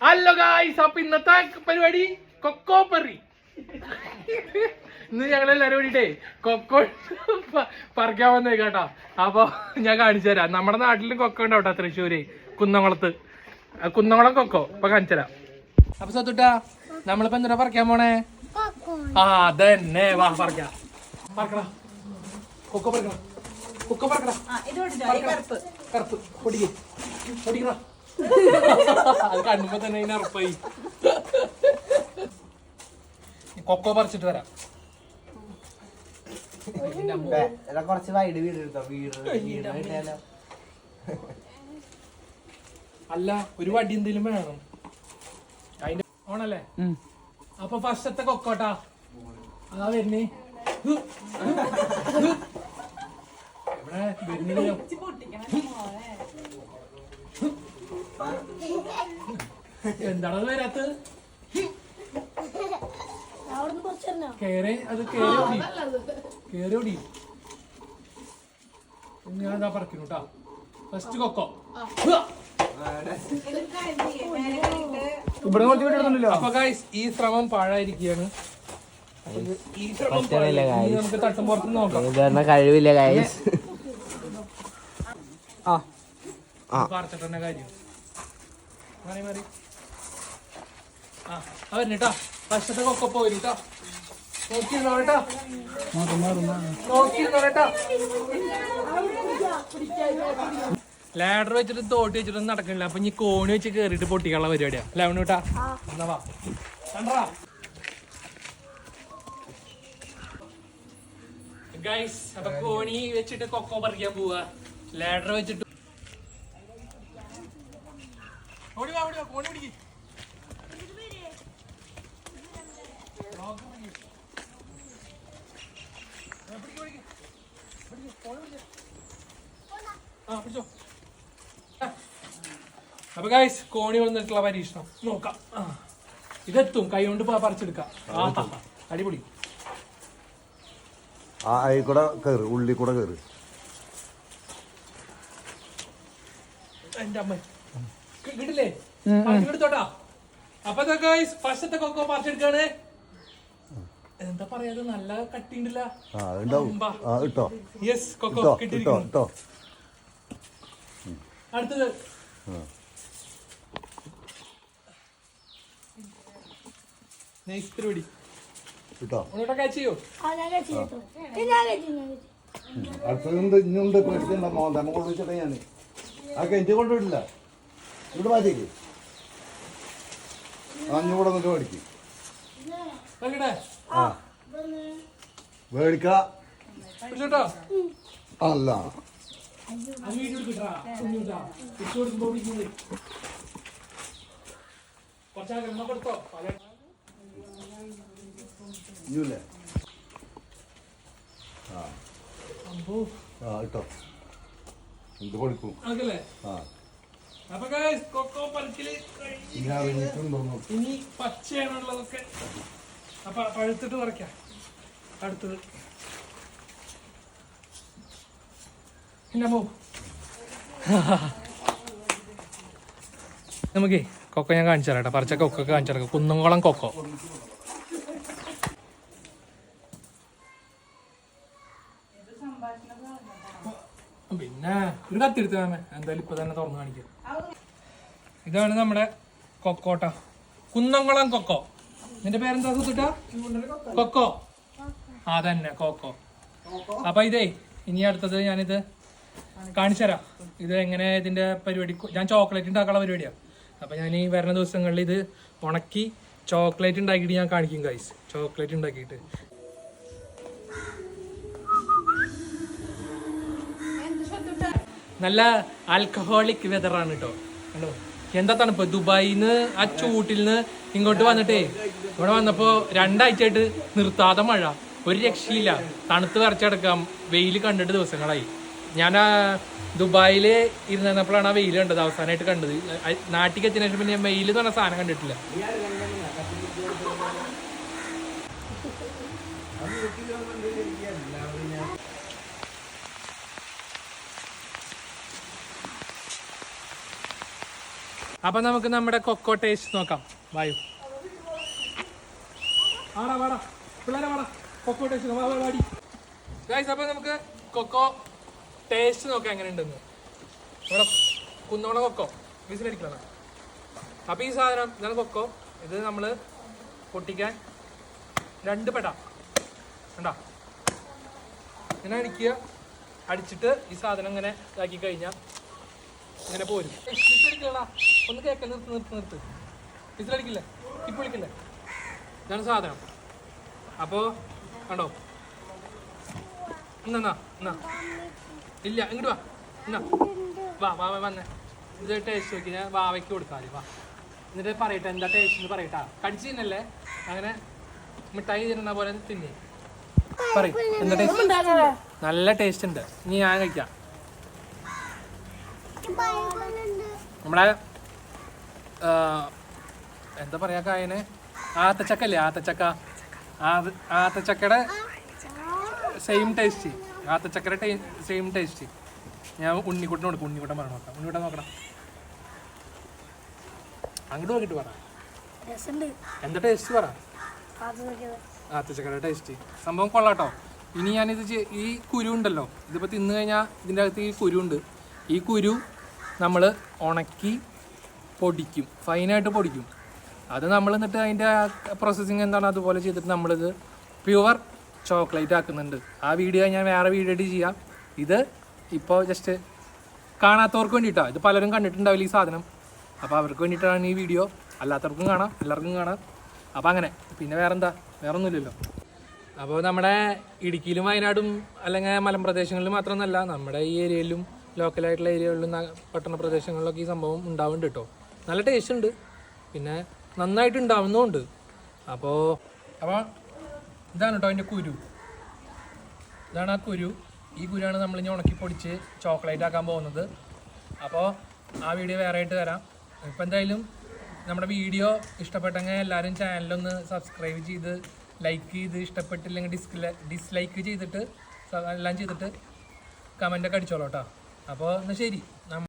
Hello guys, അപ്പൊ ഇന്നത്തെ പരിപാടി കൊക്കോ പെറി. ഇന്ന് ഞങ്ങളെല്ലാരും കൂടിട്ടേ കൊക്കോ പറിക്കാൻ വന്നേ കേട്ടോ. അപ്പൊ ഞാൻ കാണിച്ചു തരാം. നമ്മുടെ നാട്ടിലും കൊക്കോ ഉണ്ടാവട്ടോ, തൃശ്ശൂര് കുന്നംകുളം കൊക്കോ. ഇപ്പൊ കാണിച്ചു തരാം. അപ്പൊ സത്തുട്ടാ, നമ്മളിപ്പോ എന്താ പറിക്കാൻ പോണേ? ആ അതന്നെ, വാ പറിക്കാം. പറിക്കടാ, കൊക്കോ പറിക്കടാ, കൊക്കോ പറിക്കടാ. കറുപ്പ് പൊടിക്കടാ. അത് കണ്ണുമ്പോ തന്നെ അതിന് ഉറപ്പായി. കൊക്കോ പറിച്ചിട്ട് വരാം. കുറച്ച് വൈഡ് വീട് എടുത്തോ, വീട് അല്ല, ഒരു വടി എന്തെങ്കിലും വേണം അതിന്റെ ഓണല്ലേ. അപ്പൊ ഫസ്റ്റത്തെ കൊക്കോട്ടാ അതാ വരുന്നേ. ഇവിടെ വരുന്നില്ലല്ലോ. എന്താണത് വരാത്തത്? കേറി ഓടി. ഞാൻ എന്താ പറിക്കുന്നു കേട്ടാ. First cocoa. അപ്പൊ ഗൈസ്, ഈ ശ്രമം പാഴായിരിക്കുകയാണ്. ഈ ശ്രമം നമുക്ക് തട്ടും പുറത്ത് നോക്കാം. കഴിവില്ല ഗൈസ്. പറിച്ചിട്ട് തന്നെ കാര്യം. മാറി ആ വരുന്നേട്ടാ. ഫസ്റ്റത്തെ കൊക്കോ പോയിട്ടാ. നോക്കിയിരുന്നോട്ടാ. ലാഡർ വെച്ചിട്ട് തോട്ടി വെച്ചിട്ടൊന്നും നടക്കണില്ല. അപ്പൊ ഇനി കോണി വെച്ച് കേറിയിട്ട് പൊട്ടിക്കാനുള്ള പരിപാടിയാ. ലെവൻ കേട്ടാ. എന്നാ വാ കണ്ടാ ഗൈസ്. അപ്പൊ കോണി വെച്ചിട്ട് കൊക്കോ പറിക്കാൻ പോവാ. ലാഡർ വെച്ചിട്ട് ഓടി വാ, കോണി പിടിക്ക്. അപ്പൊ ഗൈസ്, കോണി വന്നിട്ടുള്ള പരീക്ഷണം നോക്കാം. ഇതെത്തും, കൈ കൊണ്ട് പറിച്ചെടുക്കാം. അടിപൊളി. ഉള്ളി കൂടെ കേറ്. എന്റെ അമ്മ കിട്ടില്ലേ? എടുത്തോട്ടാ. അപ്പൊ ഗൈസ്, ഫസ്റ്റത്തെ കൊക്കോ പറിച്ചെടുക്കാണ്. എന്താ പറയാ, നല്ല കട്ടിണ്ടല്ല. യെസ്, കൊക്കോ കിട്ടിയിരിക്കുന്നു. അടുത്തത് പരിപാടി ക്യാച്ച് ചെയ്യോ? അടുത്തത് ഇഞ്ഞുണ്ട് പേടിക്കണ്ട. മോന്ത കൊണ്ടുവച്ചിട്ട് ഞാൻ ആ കെഞ്ചി കൊണ്ടുവിടില്ല. ഇവിടെ മാറ്റിക്ക്. അഞ്ഞൂടെ എന്നിട്ട് മേടിക്കും. മേടിക്ക അല്ല ഇട്ടോ എന്ത് പഠിക്കും. അപ്പൊ കൊക്കോ പറിക്കല് ഇനി പച്ചയാണുള്ളതൊക്കെ. അപ്പൊ പഴുത്തിട്ട് പറിക്കാം. അടുത്തത് നമുക്കേ കൊക്കോ ഞാൻ കാണിച്ചു തരാം. പറിച്ച കൊക്കോ കാണിച്ചു തരാം. കുന്നംകുളം കൊക്കോ. പിന്നെ ഒരു കത്തിയെടുത്ത് വേമേ, എന്തായാലും ഇപ്പൊ തന്നെ തുറന്നു കാണിക്കാം. ഇതാണ് നമ്മുടെ കൊക്കോട്ടാ, കുന്നംകുളം കൊക്കോ. നിന്റെ പേരെന്താ സുത്തിട്ടാ? കൊക്കോ. അതന്നെ, കൊക്കോ. അപ്പൊ ഇതേ ഇനി അടുത്തത് ഞാനിത് കാണിച്ചു തരാം. ഇത് എങ്ങനെ ഇതിന്റെ പരിപാടി. ഞാൻ ചോക്ലേറ്റ് ഉണ്ടാക്കാനുള്ള പരിപാടിയാണ്. അപ്പൊ ഞാൻ ഈ വരുന്ന ദിവസങ്ങളിൽ ഇത് ഉണക്കി ചോക്ലേറ്റ് ഉണ്ടാക്കിയിട്ട് ഞാൻ കാണിക്കും ഗൈസ്. ചോക്ലേറ്റ് ഉണ്ടാക്കിയിട്ട് നല്ല ആൽക്കഹോളിക് വെതറാണ് കേട്ടോ. ഹലോ, എന്താ തണുപ്പ്. ദുബായിന്ന് ആ ചൂട്ടിൽ നിന്ന് ഇങ്ങോട്ട് വന്നിട്ടേ ഇവിടെ വന്നപ്പോ 2 ആഴ്ചയായിട്ട് നിർത്താതെ മഴ. ഒരു രക്ഷയില്ല. തണുത്ത് വരച്ചെടുക്കാം. വെയിൽ കണ്ടിട്ട് ദിവസങ്ങളായി. ഞാൻ ദുബായിൽ ഇരുന്നപ്പോഴാണ് ആ വെയിൽ കണ്ടത്, അവസാനമായിട്ട് കണ്ടത്. നാട്ടിലേക്ക് എത്തിയ ശേഷം പിന്നെ വെയിൽ എന്ന് പറഞ്ഞ സാധനം കണ്ടിട്ടില്ല. അപ്പൊ നമുക്ക് നമ്മുടെ കൊക്കോ ടേസ്റ്റ് നോക്കാം. വായു ആടാ വാടാ പിള്ളേരെ വാടാ കൊക്കോ ടേസ്റ്റ് വാടി ഗൈസ്. അപ്പൊ നമുക്ക് കൊക്കോ ടേസ്റ്റ് നോക്കാം എങ്ങനെയുണ്ടെന്ന്. ഇവിടെ കുന്നോളം കൊക്കോ വിസിലടിക്കണം. അപ്പൊ ഈ സാധനം ഇതാണ് കൊക്കോ. ഇത് നമ്മൾ പൊട്ടിക്കാൻ 2 പെട കണ്ടാ ഇങ്ങനെ അടിക്കുക. അടിച്ചിട്ട് ഈ സാധനം ഇങ്ങനെ ഇതാക്കി കഴിഞ്ഞാൽ ഇങ്ങനെ പോരും. വിസിലടിക്കലാ ഒന്ന് കേൾക്കാൻ നിർത്ത്. വിസിലടിക്കില്ലേ ഇപ്പൊ വിളിക്കില്ലേ? ഇതാണ് സാധനം. അപ്പോൾ കണ്ടോ എന്നാ ഇല്ല ഇങ്ങോട്ട് വാ എന്നാ വാ വന്നേ. ഇത് ടേസ്റ്റ് നോക്കി ഞാൻ വാവയ്ക്ക് കൊടുക്കാം. വാ എന്നിട്ട് പറയട്ടെ എന്താ ടേസ്റ്റ് എന്ന് പറയട്ടാ. കടിച്ചു തിന്നല്ലേ അങ്ങനെ മിഠായി തിന്നണ പോലെ തിന്നേ. പറയും എന്താ ടേസ്റ്റ്? നല്ല ടേസ്റ്റ് ഉണ്ട്. ഇനി ഞാൻ കഴിക്കാം. നമ്മളെ എന്താ പറയാ കായനെ ആത്തച്ചക്ക അല്ലേ? ആത്തച്ചക്കയുടെ സെയിം ടേസ്റ്റ്. ആത്തച്ചക്കയുടെ സെയിം ടേസ്റ്റ്. ഞാൻ ഉണ്ണിക്കുട്ടൻ കൊടുക്കും. ഉണ്ണിക്കുട്ടൻ പറഞ്ഞു നോക്കാം. ഉണ്ണിക്കുട്ടൻ നോക്കണം. അങ്ങോട്ട് നോക്കിട്ട് പറ എന്താ ടേസ്റ്റ് പറ. ആത്തച്ചക്കയുടെ ടേസ്റ്റ് സംഭവം കൊള്ളാട്ടോ. ഇനി ഞാനിത് ഈ കുരു ഉണ്ടല്ലോ, ഇതിപ്പോൾ തിന്നു കഴിഞ്ഞാൽ ഇതിൻ്റെ അകത്ത് ഈ കുരു ഉണ്ട്. ഈ കുരു നമ്മൾ ഉണക്കി പൊടിക്കും, ഫൈനായിട്ട് പൊടിക്കും. അത് നമ്മൾ എന്നിട്ട് അതിൻ്റെ പ്രോസസ്സിങ് എന്താണ് അതുപോലെ ചെയ്തിട്ട് നമ്മളിത് പ്യുവർ ചോക്ലേറ്റ് ആക്കുന്നുണ്ട്. ആ വീഡിയോ ഞാൻ വേറെ വീഡിയോ ആയിട്ട് ചെയ്യാം. ഇത് ഇപ്പോൾ ജസ്റ്റ് കാണാത്തവർക്ക് വേണ്ടിയിട്ടാണ്. ഇത് പലരും കണ്ടിട്ടുണ്ടാവില്ല ഈ സാധനം. അപ്പോൾ അവർക്ക് വേണ്ടിയിട്ടാണ് ഈ വീഡിയോ. അല്ലാത്തവർക്കും കാണാം, എല്ലാവർക്കും കാണാം. അപ്പോൾ അങ്ങനെ പിന്നെ വേറെന്താ, വേറൊന്നുമില്ലല്ലോ. അപ്പോൾ നമ്മുടെ ഇടുക്കിയിലും വയനാടും അല്ലെങ്കിൽ മലമ്പ്രദേശങ്ങളിലും മാത്രമൊന്നുമല്ല, നമ്മുടെ ഈ ഏരിയയിലും ലോക്കലായിട്ടുള്ള ഏരിയകളിലും പട്ടണ പ്രദേശങ്ങളിലൊക്കെ ഈ സംഭവം ഉണ്ടാവുന്നുണ്ട് കേട്ടോ. നല്ല ടേസ്റ്റ് ഉണ്ട്, പിന്നെ നന്നായിട്ട് ഉണ്ടാവുന്നുമുണ്ട്. അപ്പോൾ ഇതാണ് കേട്ടോ അതിൻ്റെ കുരു. ഇതാണ് ആ കുരു. ഈ കുരുവാണ് നമ്മൾ ഇനി ഉണക്കി പൊടിച്ച് ചോക്ലേറ്റ് ആക്കാൻ പോകുന്നത്. അപ്പോൾ ആ വീഡിയോ വേറെ ആയിട്ട് തരാം. ഇപ്പം എന്തായാലും നമ്മുടെ വീഡിയോ ഇഷ്ടപ്പെട്ടെങ്കിൽ എല്ലാവരും ചാനലൊന്ന് സബ്സ്ക്രൈബ് ചെയ്ത് ലൈക്ക് ചെയ്ത്, ഇഷ്ടപ്പെട്ടില്ലെങ്കിൽ ഡിസ്ലൈക്ക് ചെയ്തിട്ട് എല്ലാം ചെയ്തിട്ട് കമൻ്റൊക്കെ അടിച്ചോളൂ കേട്ടോ. അപ്പോൾ എന്നാൽ ശരി.